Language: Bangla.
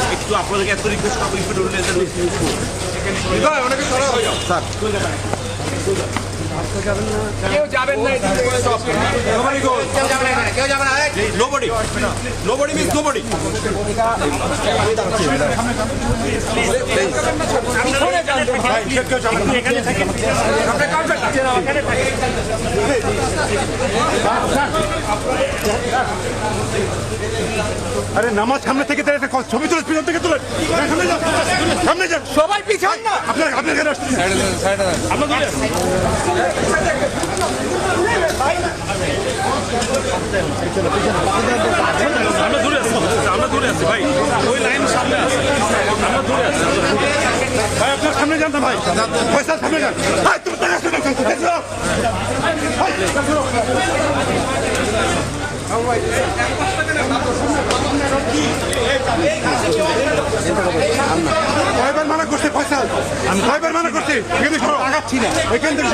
একটু আপনাদেরকে এত রিকোয়েস্ট করবো অনেকে স্যার কেউ যাবেন না nobody means nobody আরে নামাজ সামনে থেকে ছবি তুলে পিছন থেকে তুলে সামনে যান সবাই পিছন না আপনার এখানে আসছেন আমরা দূরে আছি ভাই ওই লাইন সামনে আছে আমরা দূরে আছি ভাই আপনার সামনে যান না ভাই পয়সা সামনে যান ভাই তুমি কয়বার মানা করছে পয়সা আমি কয়বার মানা করছি এখানে আগাচ্ছি না এখান থেকে